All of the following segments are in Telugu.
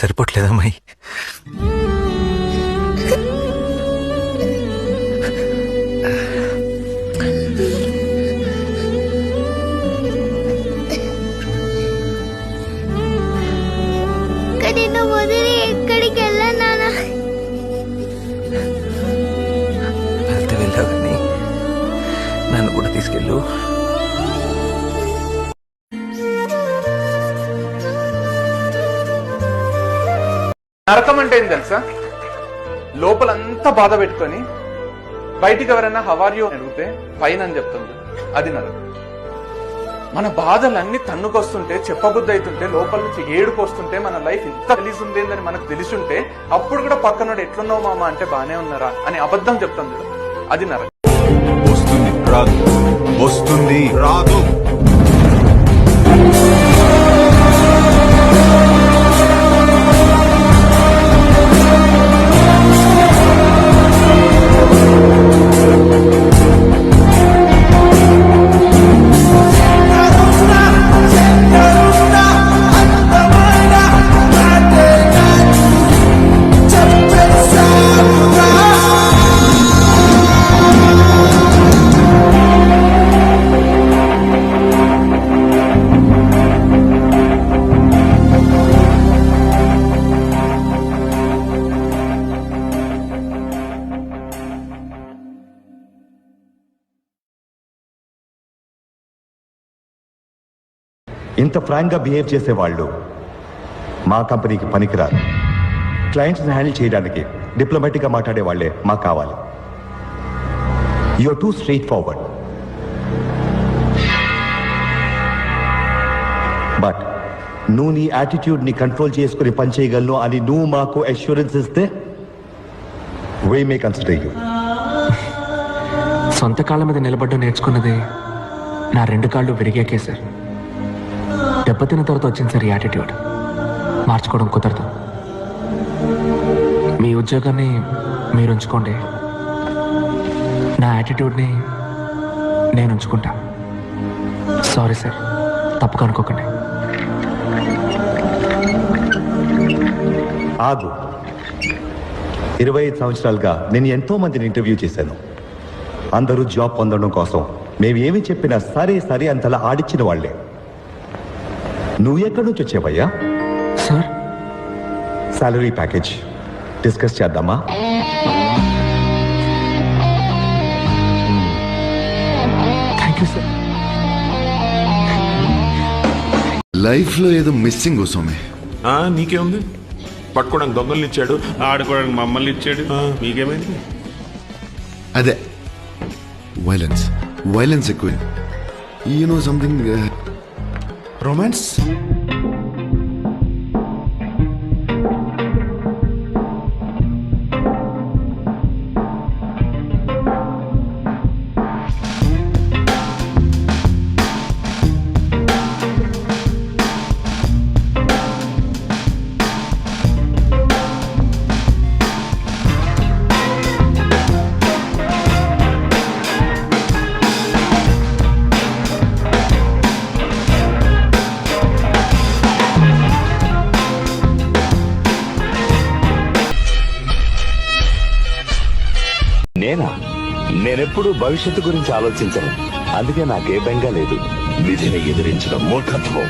సరిపోవట్లేదమ్మాయి. నిన్ను వదిలి ఎక్కడికి వెళ్ళాను నాన్న. వెళ్తే వెళ్ళావు కానీ నన్ను కూడా తీసుకెళ్ళు. నరకం అంటే ఏం తెలుసా? లోపలంతా బాధ పెట్టుకొని బయటికి ఎవరైనా హవార్యూ అడిగితే పైన అని చెప్తుంది, అది నరకం. మన బాధలన్నీ తన్నుకొస్తుంటే, చెప్పబుద్ధి అవుతుంటే, లోపల నుంచి ఏడుపు వస్తుంటే, మన లైఫ్ ఇంత రిలీజ్ ఉంది అని మనకు తెలిసుంటే అప్పుడు కూడా పక్కనోడు ఎట్లున్నావు మామ అంటే బానే ఉన్నారా అని అబద్ధం చెప్తుంది, అది నరకం. వస్తుంది రాదు, వస్తుంది రాదు. ఇంత ఫ్రాంక్ గా బిహేవ్ చేసేవాళ్ళు మా కంపెనీకి పనికిరారు. క్లయింట్స్ హ్యాండిల్ చేయడానికి డిప్లొమాటిక్ గా మాట్లాడే వాళ్ళే మాకు కావాలి. You're too straight forward. But నువ్వు నీ యాటిట్యూడ్ ని కంట్రోల్ చేసుకుని పనిచేయగలను అని నువ్వు మాకు అష్యూరెన్స్ ఇస్తే వీ మే కన్సిడర్ యూ. సొంత కాళ్ళ మీద నిలబడ్డం నేర్చుకున్నది నా 2 కాళ్ళు విరిగాకే సార్. దెబ్బతిన్న తర్వాత వచ్చింది సార్ ఈ యాటిట్యూడ్. మార్చుకోవడం కుదరదు. మీ ఉద్యోగాన్ని మీరు ఉంచుకోండి, నా యాటిట్యూడ్ని నేను ఉంచుకుంటా. సారీ సార్, తప్పుగా అనుకోకండి. ఆగు. 25 సంవత్సరాలుగా నేను ఎంతో మందిని ఇంటర్వ్యూ చేశాను. అందరూ జాబ్ పొందడం కోసం మేము ఏమి చెప్పినా సరే సరే అంతలా ఆడిచ్చిన వాళ్లే. నువ్వు ఎక్కడి నుంచి వచ్చావయ్యా? సార్, సాలరీ ప్యాకేజ్ డిస్కస్ చేద్దామా? Thank you sir. లైఫ్ లో ఏదో మిస్సింగ్ కోసమే. నీకేముంది? పట్టుకోవడానికి దొంగల్ని ఇచ్చాడు, ఆడుకోవడానికి మమ్మల్ని ఇచ్చాడు, మీకేమైంది? అదే వైలెన్స్, వైలెన్స్ ఎక్కువ. You know something, romance. నేనెప్పుడు భవిష్యత్తు గురించి ఆలోచించను, అందుకే నాకే బెంగా లేదు. విధిని ఎదిరించడం మూర్ఖత్వం.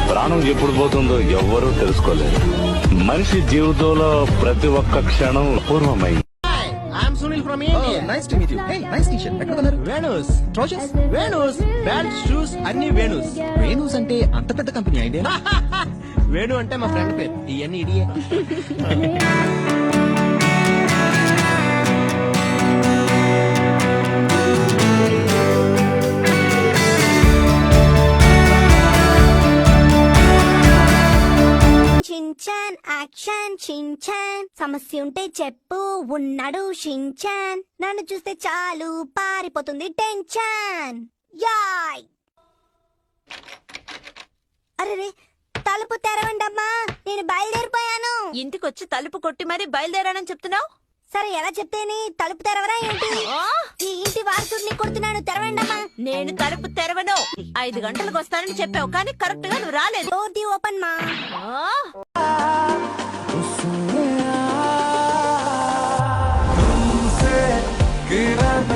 ప్రాణం ఎప్పుడు పోతుందో ఎవ్వరూ తెలుసుకోలేరు. మనిషి జీవితంలో ప్రతి ఒక్క క్షణం పూర్వమై. Sunil from India. Oh, nice to meet you. Hey, nice t-shirt. ఎక్కడ కొన్నారు? Venus. Trousers? Venus. Belt, shoes అన్ని Venus. Venus అంటే అంత పెద్ద కంపెనీ ఐడియా? వేణు అంటే మా ఫ్రెండ్ పేరు. ఇవన్నీ ఇడియే. Shin-chan action Shin-chan. సమస్య ఉంటే చెప్పు, ఉన్నాడు షిన్చాన్. నన్ను చూస్తే చాలు పారిపోతుంది టెన్షన్. యాయ్! అరే తలుపు తెరవండమ్మా, నేను బయలుదేరిపోయాను. ఇంటికొచ్చి తలుపు కొట్టి మరీ బయలుదేరానని చెప్తున్నావు? సరే ఎలా చెప్తేని? తలుపు తెరవరా ఏంటి? ఈ ఇంటి వారసుడిని కొడుతున్నాను, తెరవండమ్మా. నేను తలుపు తెరవను. 5 గంటలకు వస్తానని చెప్పావు కానీ కరెక్ట్ గా నువ్వు రాలేదు. డోర్ ది ఓపెన్ మా. तुमसे किरण